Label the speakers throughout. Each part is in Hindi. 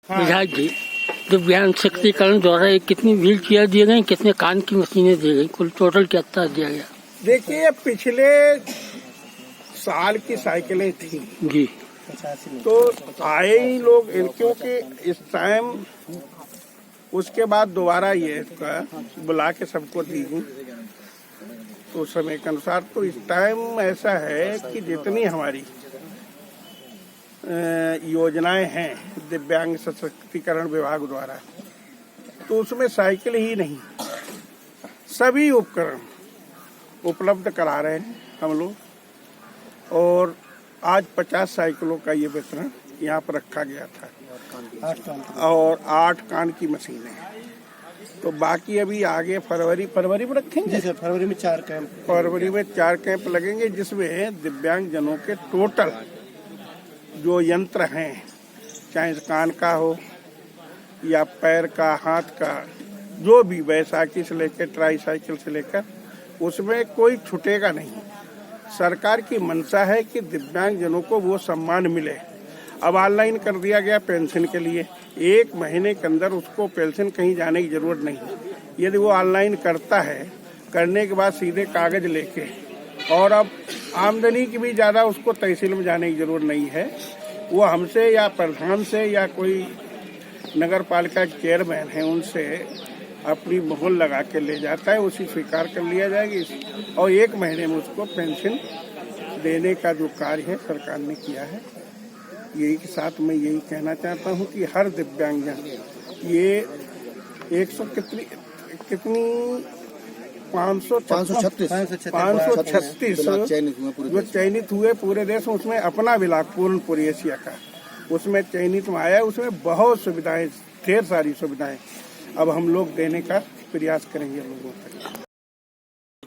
Speaker 1: विधायक जी, दिव्यांग सशक्तिकरण द्वारा एक कितनी व्हील चेयर दिए गए, कितने कान की मशीनें दी गई, कुल टोटल कितना दिया गया?
Speaker 2: देखिए, पिछले साल की साइकिलें थी
Speaker 1: जी,
Speaker 2: तो आए ही लोग, क्योंकि इस टाइम उसके बाद दोबारा ये बुला के सबको दी गई तो समय के अनुसार। तो इस टाइम ऐसा है कि जितनी हमारी योजनाएं हैं दिव्यांग सशक्तिकरण विभाग द्वारा, तो उसमें साइकिल ही नहीं, सभी उपकरण उपलब्ध करा रहे हैं हम लोग। और आज 50 साइकिलों का ये वितरण यहाँ पर रखा गया था और 8 कान की मशीनें। तो बाकी अभी आगे फरवरी में रखेंगे।
Speaker 3: जी सर, फरवरी में 4 कैंप।
Speaker 2: फरवरी में 4 कैंप लगेंगे, जिसमें दिव्यांग जनों के टोटल जो यंत्र हैं, चाहे कान का हो या पैर का, हाथ का, जो भी बैसाखी से लेकर ट्राईसाइकिल से लेकर, उसमें कोई छूटेगा नहीं। सरकार की मंशा है कि दिव्यांग जनों को वो सम्मान मिले। अब ऑनलाइन कर दिया गया पेंशन के लिए, 1 महीने के अंदर उसको पेंशन कहीं जाने की जरूरत नहीं। यदि वो ऑनलाइन करता है, करने के बाद सीधे कागज लेके, और अब आमदनी की भी ज्यादा उसको तहसील में जाने की जरूरत नहीं है। वो हमसे या प्रधान से या कोई नगर पालिका चेयरमैन है उनसे अपनी मोहर लगा के ले जाता है, उसी स्वीकार कर लिया जाएगी और 1 महीने में उसको पेंशन देने का जो कार्य है सरकार ने किया है। यही के साथ मैं यही कहना चाहता हूँ कि हर दिव्यांगजन ये 100 कितनी 536 जो चयनित हुए पूरे देश में, उसमें अपना ब्लॉक पूर्णपुर एशिया का उसमें चयनित में आया। उसमें बहुत सुविधाएं, ढेर सारी सुविधाएं अब हम लोग देने का प्रयास करेंगे लोगों को।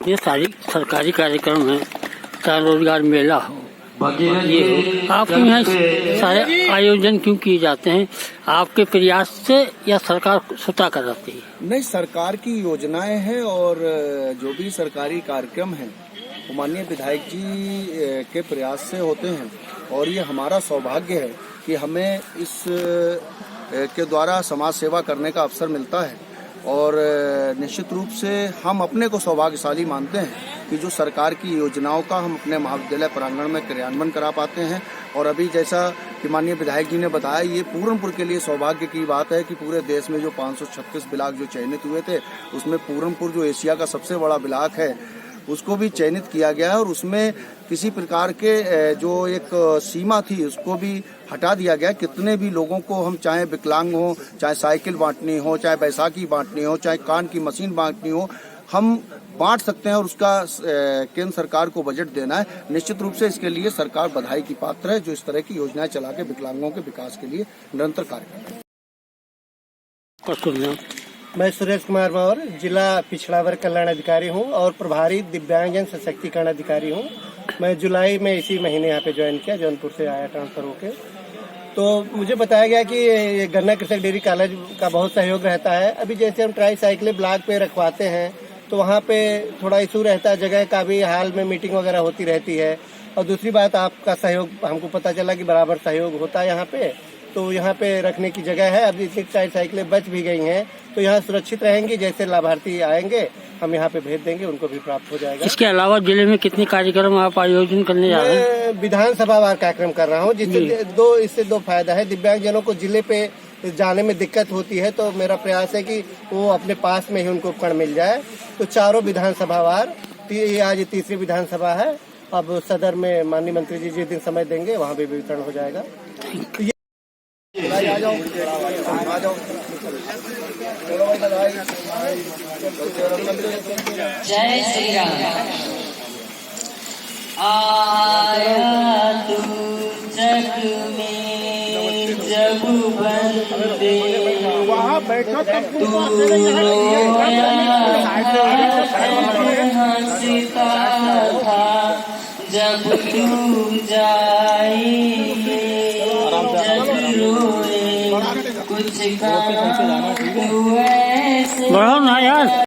Speaker 1: ये सारी सरकारी कार्यक्रम है, चाहे रोजगार मेला हो, ये हो, आपके यहाँ सारे आयोजन क्यों किए जाते हैं? आपके प्रयास से या सरकार स्वतः कराती है?
Speaker 3: नहीं, सरकार की योजनाएं हैं और जो भी सरकारी कार्यक्रम हैं वो माननीय विधायक जी के प्रयास से होते हैं। और ये हमारा सौभाग्य है कि हमें इस के द्वारा समाज सेवा करने का अवसर मिलता है। और निश्चित रूप से हम अपने को सौभाग्यशाली मानते हैं कि जो सरकार की योजनाओं का हम अपने महाविद्यालय प्रांगण में क्रियान्वयन करा पाते हैं। और अभी जैसा कि माननीय विधायक जी ने बताया, ये पूरनपुर के लिए सौभाग्य की बात है कि पूरे देश में जो 536 ब्लॉक जो चयनित हुए थे, उसमें पूरनपुर जो एशिया का सबसे बड़ा ब्लॉक है उसको भी चयनित किया गया है। और उसमें किसी प्रकार के जो एक सीमा थी उसको भी हटा दिया गया। कितने भी लोगों को हम, चाहे विकलांग हो, चाहे साइकिल बांटनी हो, चाहे बैसाखी बांटनी हो, चाहे कान की मशीन बांटनी हो, हम बांट सकते हैं। और उसका केंद्र सरकार को बजट देना है। निश्चित रूप से इसके लिए सरकार बधाई की पात्र है, जो इस तरह की योजनाएं चला के विकलांगों के विकास के लिए निरंतर कार्य कर रहे हैं।
Speaker 4: मैं सुरेश कुमार मौर्य, जिला पिछड़ा वर्ग कल्याण अधिकारी हूं और प्रभारी दिव्यांगजन सशक्तिकरण अधिकारी हूं। मैं जुलाई में इसी महीने यहाँ पे ज्वाइन किया, जौनपुर से आया ट्रांसफर होके। तो मुझे बताया गया कि ये गन्ना कृषक डेयरी कॉलेज का बहुत सहयोग रहता है। अभी जैसे हम ट्राईसाइकिलें ब्लॉक पे रखवाते हैं तो वहाँ पे थोड़ा इशू रहता है, जगह का भी हाल में मीटिंग वगैरह होती रहती है। और दूसरी बात, आपका सहयोग हमको पता चला कि बराबर सहयोग होता है यहाँ पे। तो यहाँ पे रखने की जगह है। अभी 6 ट्राईसाइकिलें बच भी गई हैं तो यहाँ सुरक्षित रहेंगी। जैसे लाभार्थी आएंगे हम यहाँ पे भेज देंगे, उनको भी प्राप्त हो जाएगा। इसके अलावा जिले में कितने कार्यक्रम आप आयोजन करने जा रहे हैं? मैं विधानसभा वार कार्यक्रम कर रहा हूँ, जिससे इससे 2 फायदा है। दिव्यांगजनों को जिले पे जाने में दिक्कत होती है, तो मेरा प्रयास है कि वो अपने पास में ही उनको उपकरण मिल जाए। तो 4 विधानसभा वार, आज 3री विधानसभा है। अब सदर में माननीय मंत्री जी जिस दिन समय देंगे वहाँ भी वितरण हो जाएगा। आ जाओ।
Speaker 5: जय श्री राम। आया तू जग में जग बंदे, तू रोया हंसता था जब तू जाई, जग रोए कुछ काम तू ऐसे।
Speaker 1: बढ़ो ना यार।